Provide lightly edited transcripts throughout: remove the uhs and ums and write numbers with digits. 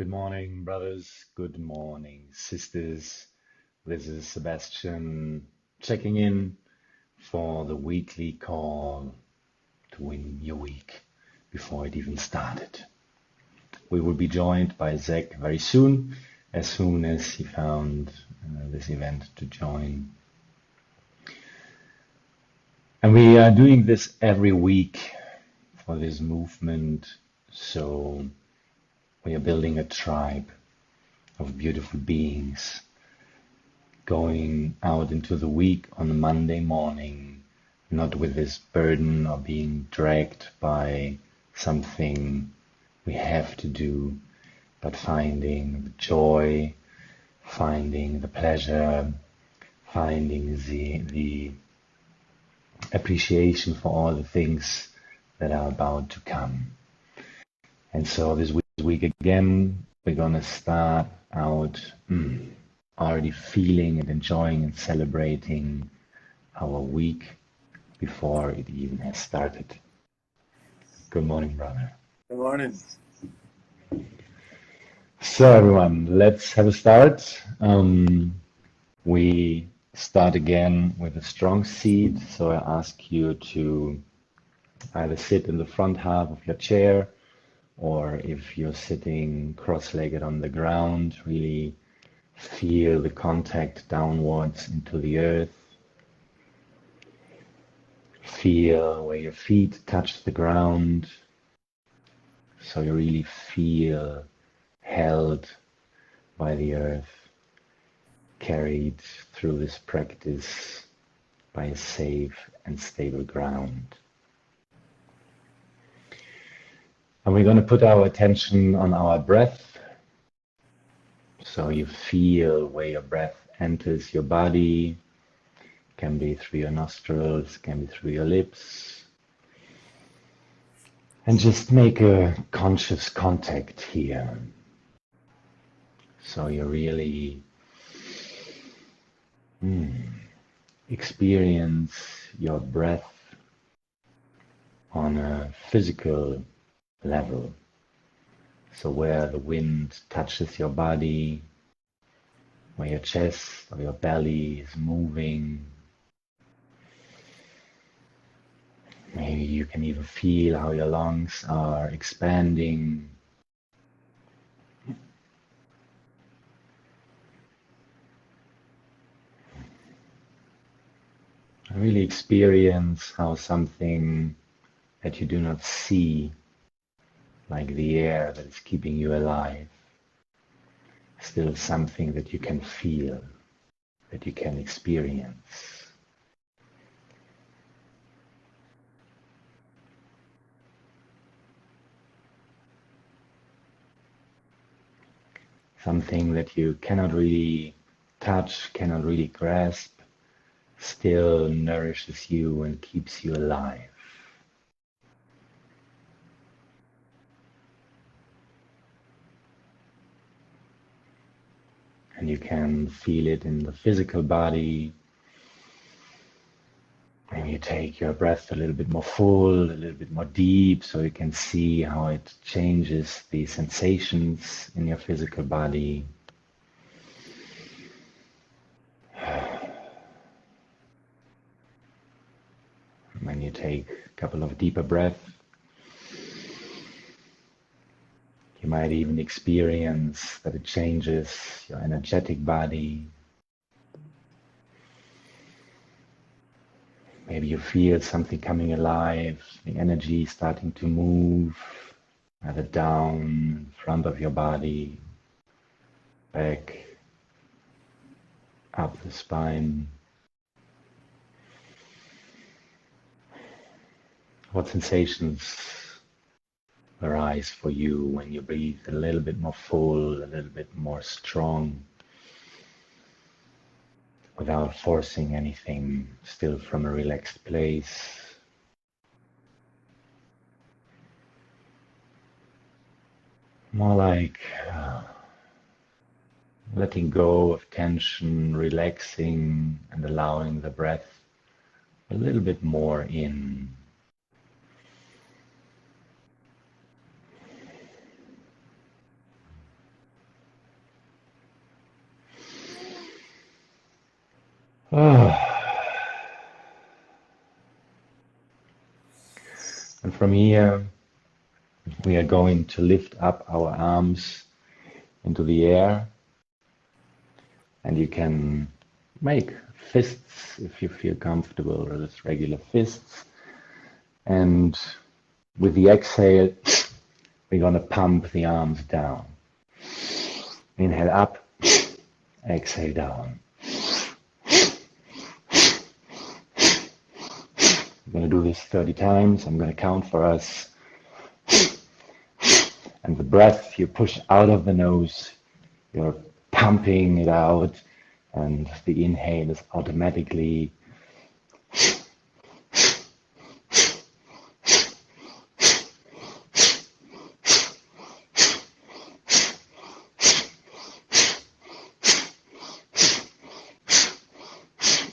Good morning, brothers. Good morning, sisters. This is Sebastian checking in for the weekly call to win your week before it even started. We will be joined by Zac very soon as he found this event to join. And we are doing this every week for this movement, so we are building a tribe of beautiful beings going out into the week on a Monday morning, not with this burden of being dragged by something we have to do, but finding the joy, finding the pleasure, finding the appreciation for all the things that are about to come. And so this week again, we're going to start out already feeling and enjoying and celebrating our week before it even has started. Good morning, brother. Good morning. So everyone, let's have a start. We start again with a strong seat. So I ask you to either sit in the front half of your chair, or if you're sitting cross-legged on the ground, really feel the contact downwards into the earth. Feel where your feet touch the ground. So you really feel held by the earth, carried through this practice by a safe and stable ground. And we're going to put our attention on our breath. So you feel where your breath enters your body. Can be through your nostrils, can be through your lips. And just make a conscious contact here. So you really experience your breath on a physical level. So where the wind touches your body, where your chest or your belly is moving. Maybe you can even feel how your lungs are expanding. Really experience how something that you do not see, like the air that is keeping you alive, still something that you can feel, that you can experience. Something that you cannot really touch, cannot really grasp, still nourishes you and keeps you alive. And you can feel it in the physical body. Maybe you take your breath a little bit more full, a little bit more deep, so you can see how it changes the sensations in your physical body. When you take a couple of deeper breaths, you might even experience that it changes your energetic body. Maybe you feel something coming alive, the energy starting to move, either down in front of your body, back, up the spine. What sensations arise for you when you breathe a little bit more full, a little bit more strong, without forcing anything, still from a relaxed place? More like letting go of tension, relaxing and allowing the breath a little bit more in. from here, we are going to lift up our arms into the air, and you can make fists if you feel comfortable, or just regular fists. And with the exhale, we're going to pump the arms down. Inhale up, exhale down. I'm going to do this 30 times. I'm going to count for us. And the breath you push out of the nose, you're pumping it out, and the inhale is automatically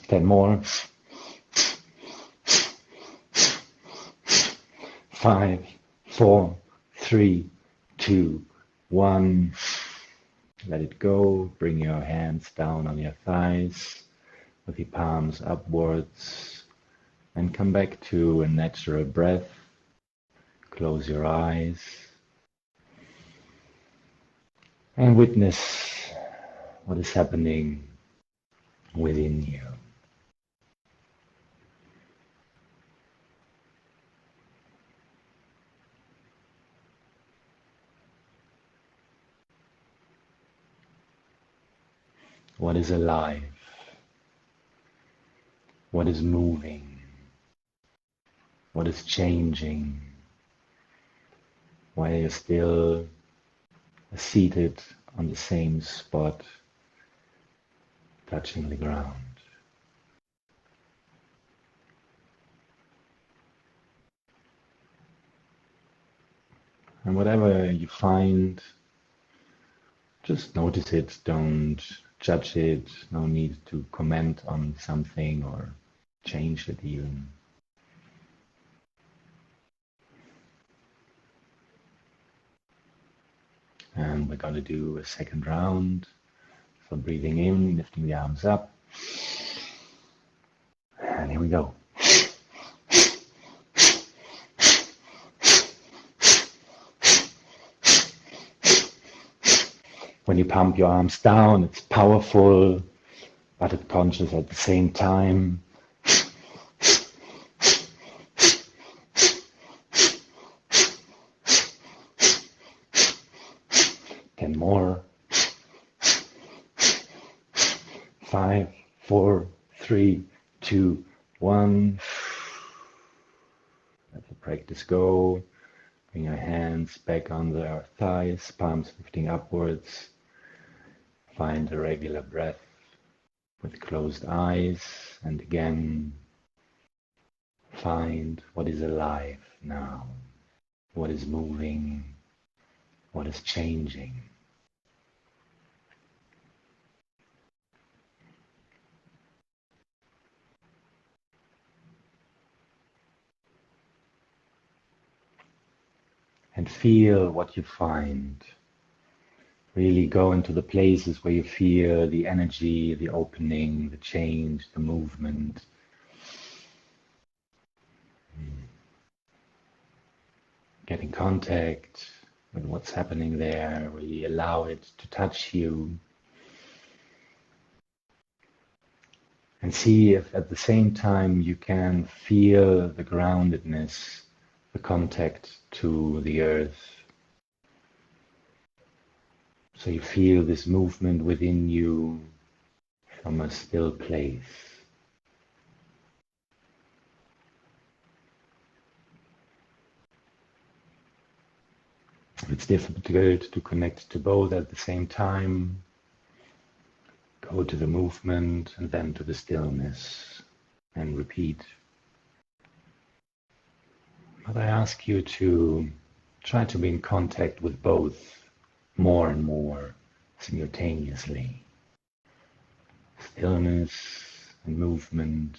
ten more. 5, 4, 3, 2, 1. Let it go. Bring your hands down on your thighs with your palms upwards, and come back to a natural breath. Close your eyes and witness what is happening within you. What is alive? What is moving? What is changing? Why are you still seated on the same spot, touching the ground? And whatever you find, just notice it, don't judge it, no need to comment on something or change it even. And we're going to do a second round. So breathing in, lifting the arms up. And here we go. When you pump your arms down, it's powerful, but it's conscious at the same time. Ten more. 5, 4, 3, 2, 1. Let the practice go. Bring your hands back on the thighs, palms lifting upwards. Find a regular breath with closed eyes, and again, find what is alive now, what is moving, what is changing. And feel what you find. Really go into the places where you feel the energy, the opening, the change, the movement. Get in contact with what's happening there. Really allow it to touch you. And see if at the same time you can feel the groundedness, the contact to the earth. So you feel this movement within you from a still place. If it's difficult to connect to both at the same time, go to the movement and then to the stillness and repeat. But I ask you to try to be in contact with both more and more simultaneously. Stillness and movement,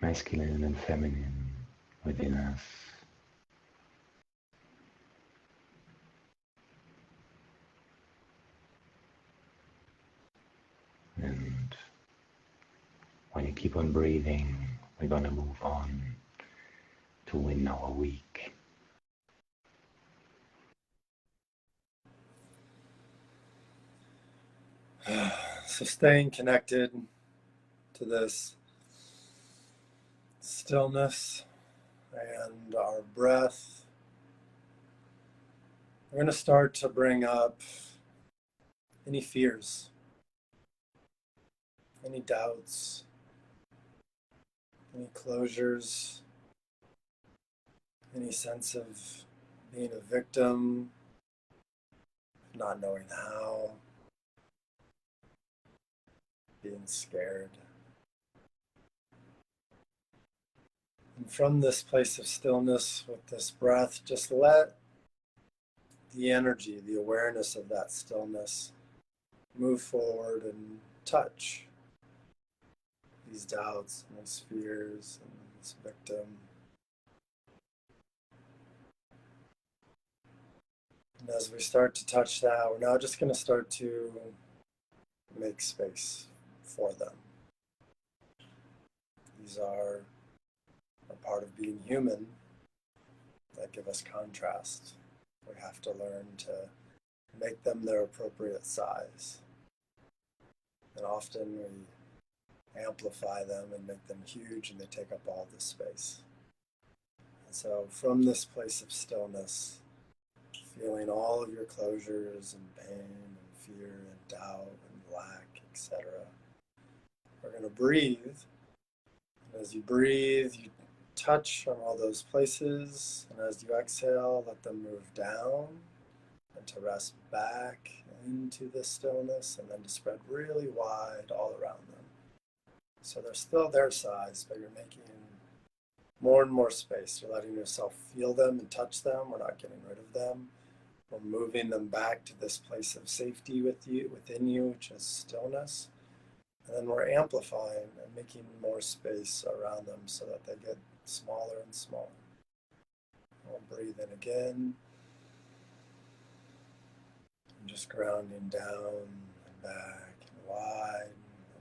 masculine and feminine within us. And when you keep on breathing, we're going to move on to win our week. So staying connected to this stillness and our breath, we're going to start to bring up any fears, any doubts, any closures, any sense of being a victim, not knowing how, being scared. And from this place of stillness with this breath, just let the energy, the awareness of that stillness move forward and touch these doubts and these fears and this victim. And as we start to touch that, we're now just going to start to make space for them. These are a part of being human that give us contrast. We have to learn to make them their appropriate size. And often we amplify them and make them huge, and they take up all the space. And so from this place of stillness, feeling all of your closures and pain and fear and doubt and lack, etc., we're going to breathe. And as you breathe, you touch on all those places, and as you exhale, let them move down and to rest back into the stillness, and then to spread really wide all around them. So they're still their size, but you're making more and more space. You're letting yourself feel them and touch them. We're not getting rid of them. We're moving them back to this place of safety within you, which is stillness. And then we're amplifying and making more space around them so that they get smaller and smaller. We'll breathe in again. And just grounding down and back and wide.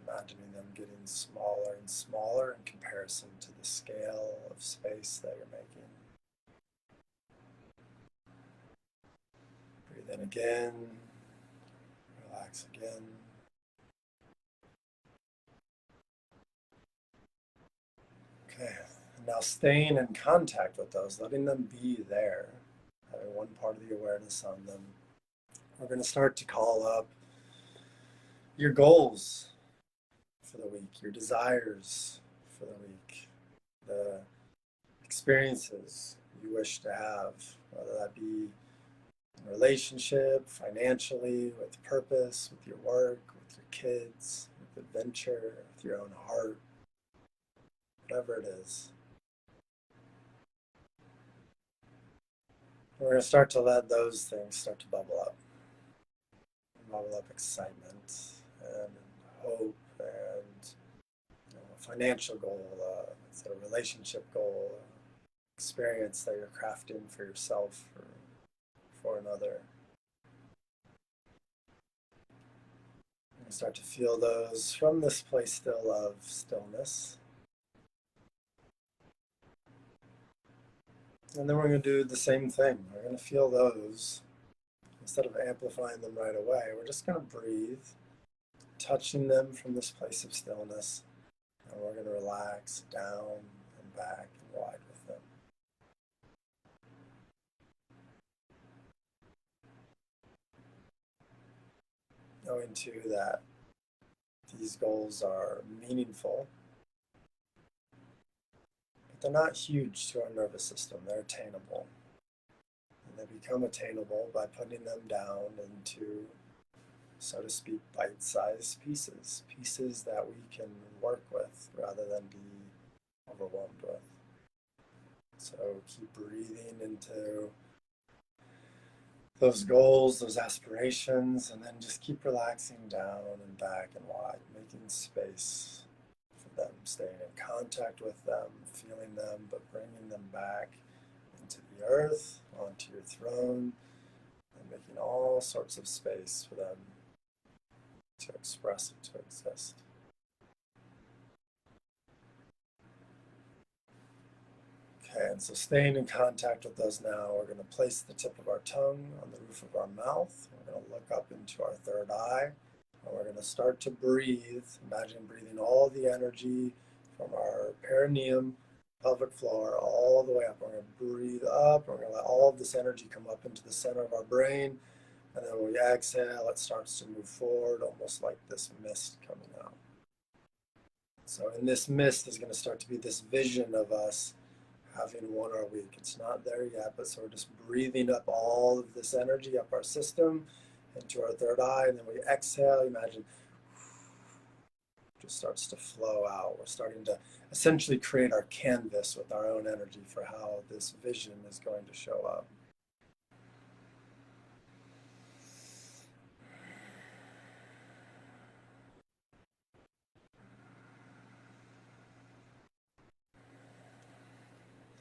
Imagining them getting smaller and smaller in comparison to the scale of space that you're making. Breathe in again. Relax again. Okay, and now staying in contact with those, letting them be there, having one part of the awareness on them. We're going to start to call up your goals for the week, your desires for the week, the experiences you wish to have, whether that be in relationship, financially, with purpose, with your work, with your kids, with adventure, with your own heart, whatever it is. We're going to start to let those things start to bubble up. Bubble up excitement and hope and a financial goal, a relationship goal, experience that you're crafting for yourself or for another. And start to feel those from this place still of stillness. And then we're going to do the same thing. We're going to feel those. Instead of amplifying them right away, we're just going to breathe, touching them from this place of stillness. And we're going to relax down and back and wide with them. Knowing too that these goals are meaningful, but they're not huge to our nervous system. They're attainable. And they become attainable by putting them down into, so to speak, bite-sized pieces. Pieces that we can work with rather than be overwhelmed with. So keep breathing into those goals, those aspirations, and then just keep relaxing down and back and wide, making space for them, staying in contact with them, feeling them, but bringing them back into the earth, onto your throne, and making all sorts of space for them to express and to exist. Okay, and so staying in contact with those now, we're going to place the tip of our tongue on the roof of our mouth. We're going to look up into our third eye, and we're going to start to breathe. Imagine breathing all the energy from our perineum, pelvic floor, all the way up. We're going to breathe up. We're going to let all of this energy come up into the center of our brain. And then when we exhale, it starts to move forward, almost like this mist coming out. So in this mist is going to start to be this vision of us having won our week. It's not there yet, but so we're just breathing up all of this energy up our system into our third eye. And then we exhale, imagine just starts to flow out. We're starting to essentially create our canvas with our own energy for how this vision is going to show up.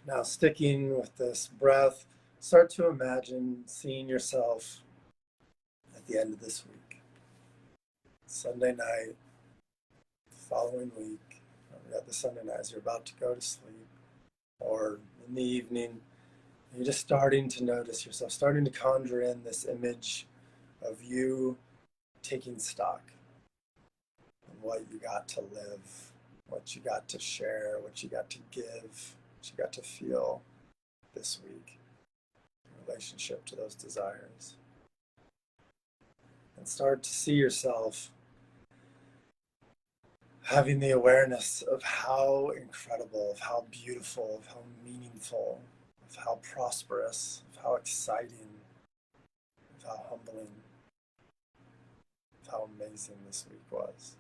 Now, sticking with this breath, start to imagine seeing yourself at the end of this week. Sunday night, following week, we got the Sunday night as you're about to go to sleep, or in the evening, you're just starting to notice yourself, starting to conjure in this image of you taking stock of what you got to live, what you got to share, what you got to give, what you got to feel this week in relationship to those desires. And start to see yourself having the awareness of how incredible, of how beautiful, of how meaningful, of how prosperous, of how exciting, of how humbling, of how amazing this week was.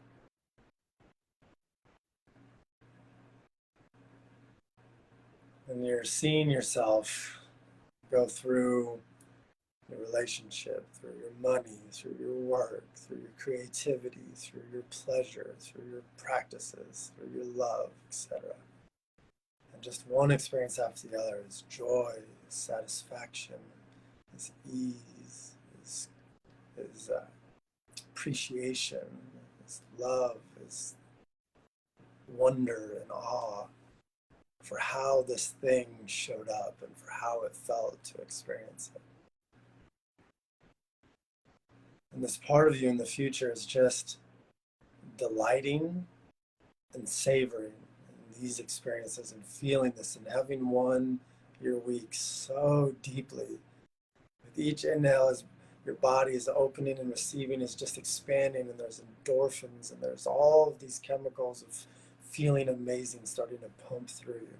And you're seeing yourself go through your relationship, through your money, through your work, through your creativity, through your pleasure, through your practices, through your love, etc. And just one experience after the other is joy, is satisfaction, is ease, is appreciation, is love, is wonder and awe for how this thing showed up and for how it felt to experience it. And this part of you in the future is just delighting and savoring in these experiences and feeling this and having won your week so deeply. With each inhale, as your body is opening and receiving, is just expanding, and there's endorphins and there's all of these chemicals of feeling amazing starting to pump through you.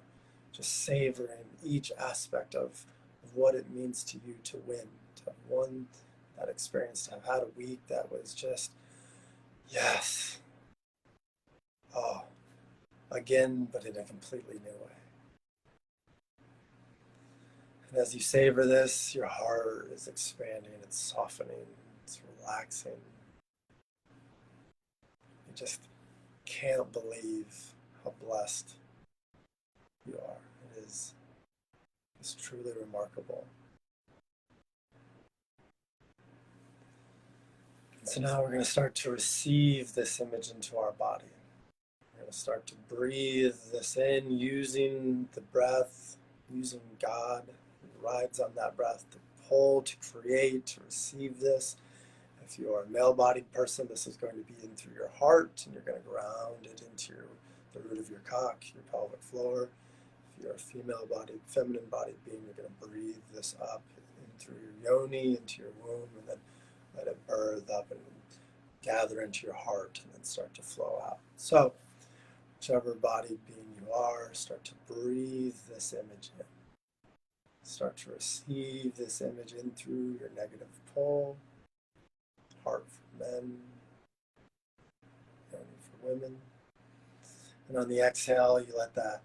Just savoring each aspect of what it means to you to win, to have won that experience, to have had a week that was just, yes, oh, again, but in a completely new way. And as you savor this, your heart is expanding, it's softening, it's relaxing. You just can't believe how blessed you are. It's truly remarkable. So now we're going to start to receive this image into our body. We're going to start to breathe this in using the breath, using God who rides on that breath to pull, to create, to receive this. If you are a male-bodied person, this is going to be in through your heart, and you're going to ground it into the root of your cock, your pelvic floor. If you're a female-bodied, feminine-bodied being, you're going to breathe this up in through your yoni, into your womb, and then let it birth up and gather into your heart and then start to flow out. So, whichever body being you are, start to breathe this image in. Start to receive this image in through your negative pole, heart for men, yoni for women. And on the exhale, you let that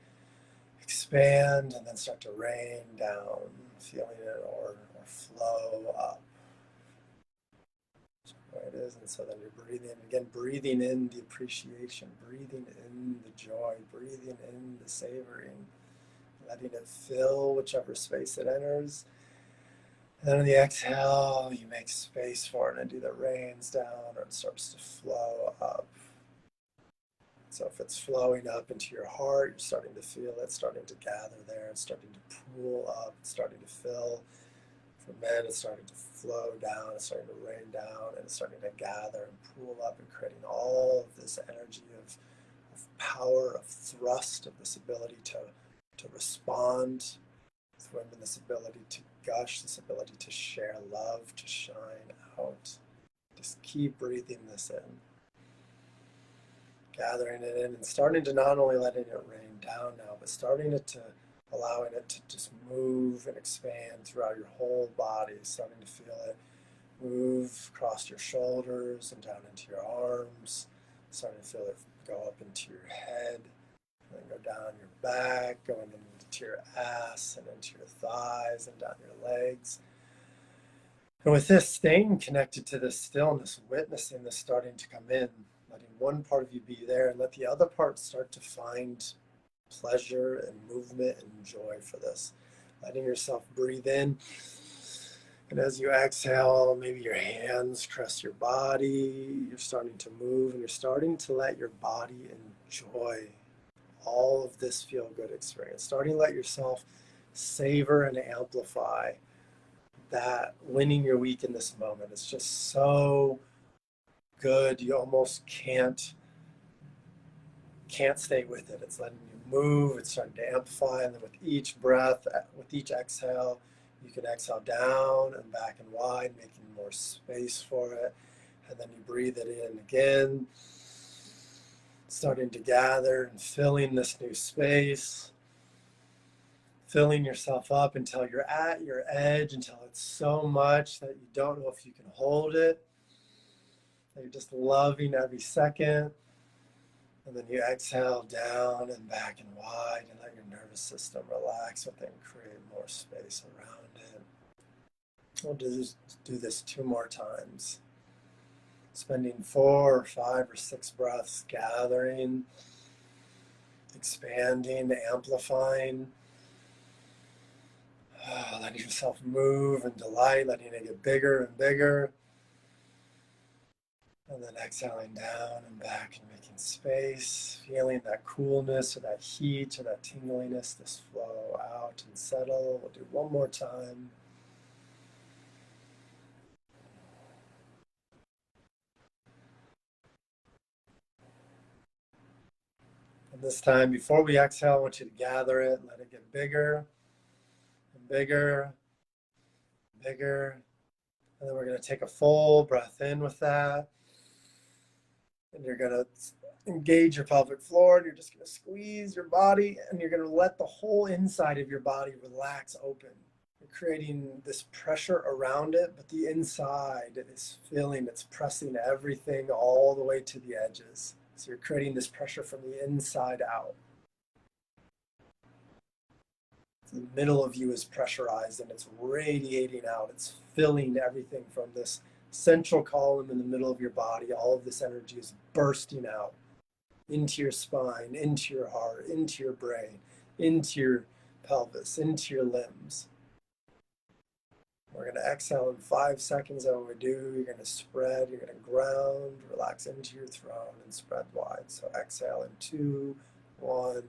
expand and then start to rain down, feeling it or flow up. It is, and so then you're breathing again, breathing in the appreciation, breathing in the joy, breathing in the savoring, letting it fill whichever space it enters. And then on the exhale, you make space for it, and either rains down or it starts to flow up. So if it's flowing up into your heart, you're starting to feel it starting to gather there. It's starting to pool up. It's starting to fill. For men, it's starting to flow down. It's starting to rain down. And it's starting to gather and pool up and creating all of this energy of power, of thrust, of this ability to respond. With women, this ability to gush, this ability to share love, to shine out. Just keep breathing this in. Gathering it in and starting to not only letting it rain down now, but starting it to allowing it to just move and expand throughout your whole body, starting to feel it move across your shoulders and down into your arms, starting to feel it go up into your head, and then go down your back, going into your ass and into your thighs and down your legs. And with this, staying connected to this stillness, witnessing this starting to come in, letting one part of you be there and let the other part start to find pleasure and movement and joy for this. Letting yourself breathe in. And as you exhale, maybe your hands caress your body. You're starting to move and you're starting to let your body enjoy all of this feel-good experience. Starting to let yourself savor and amplify that winning your week in this moment. It's just so good. You almost can't stay with it. It's letting you move. It's starting to amplify. And then with each breath, with each exhale, you can exhale down and back and wide, making more space for it. And then you breathe it in again, starting to gather and filling this new space, filling yourself up until you're at your edge, until it's so much that you don't know if you can hold it, that you're just loving every second. And then you exhale down and back and wide and let your nervous system relax with it and create more space around it. We'll do this 2 more times. Spending 4 or 5 or 6 breaths gathering, expanding, amplifying. Letting yourself move and delight, letting it get bigger and bigger. And then exhaling down and back and making space, feeling that coolness or that heat or that tingliness, this flow out and settle. We'll do 1 more time. And this time, before we exhale, I want you to gather it, let it get bigger and bigger, bigger. And then we're going to take a full breath in with that. And you're going to engage your pelvic floor, and you're just going to squeeze your body, and you're going to let the whole inside of your body relax open. You're creating this pressure around it, but the inside is feeling, it's pressing everything all the way to the edges. So you're creating this pressure from the inside out. So the middle of you is pressurized, and it's radiating out. It's filling everything from this central column in the middle of your body. All of this energy is bursting out into your spine, into your heart, into your brain, into your pelvis, into your limbs. We're going to exhale in 5 seconds. And when we do, you're going to spread, you're going to ground, relax into your throne and spread wide. So exhale in 2, 1,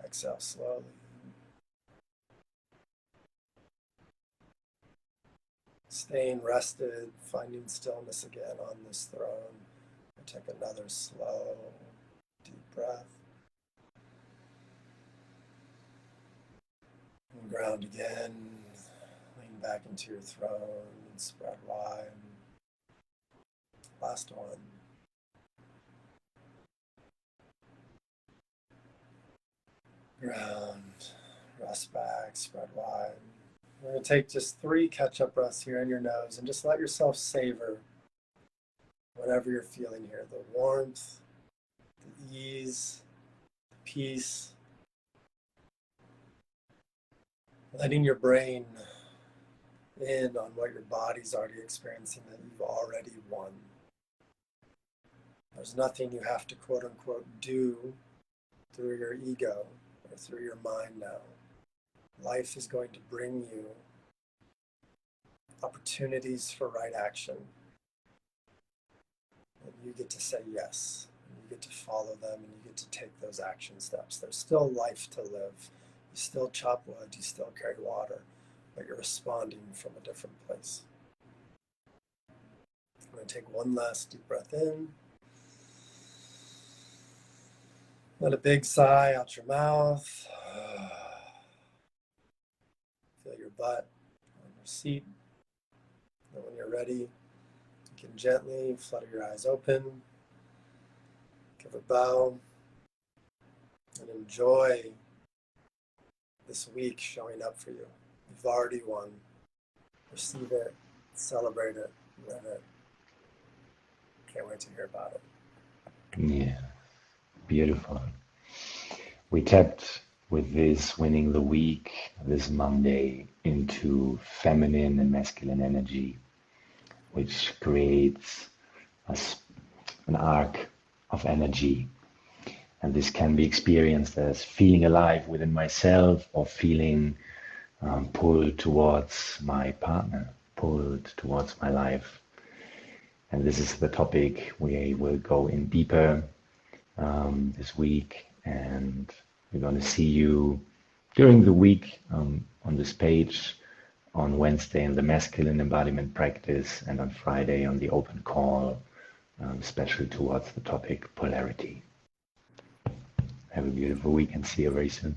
exhale slowly. Staying rested, finding stillness again on this throne. We'll take another slow, deep breath. And ground again. Lean back into your throne and spread wide. Last one. Ground. Rest back, spread wide. We're going to take just 3 catch-up breaths here in your nose and just let yourself savor whatever you're feeling here. The warmth, the ease, the peace. Letting your brain in on what your body's already experiencing, that you've already won. There's nothing you have to quote unquote do through your ego or through your mind now. Life is going to bring you opportunities for right action. And you get to say yes. You get get to follow them and you get to take those action steps. There's still life to live. You still chop wood, you still carry water, but you're responding from a different place. I'm going to take one last deep breath in. Let a big sigh out your mouth. Feel your butt on your seat. And when you're ready, you can gently flutter your eyes open, give a bow, and enjoy this week showing up for you. You've already won. Receive it, celebrate it, live it. Can't wait to hear about it. Yeah, beautiful. We tapped with this winning the week this Monday into feminine and masculine energy, which creates an arc of energy. And this can be experienced as feeling alive within myself or feeling pulled towards my partner, pulled towards my life. And this is the topic we will go in deeper this week. And we're going to see you during the week on this page, on Wednesday in the masculine embodiment practice, and on Friday on the open call, especially towards the topic polarity. Have a beautiful week and see you very soon.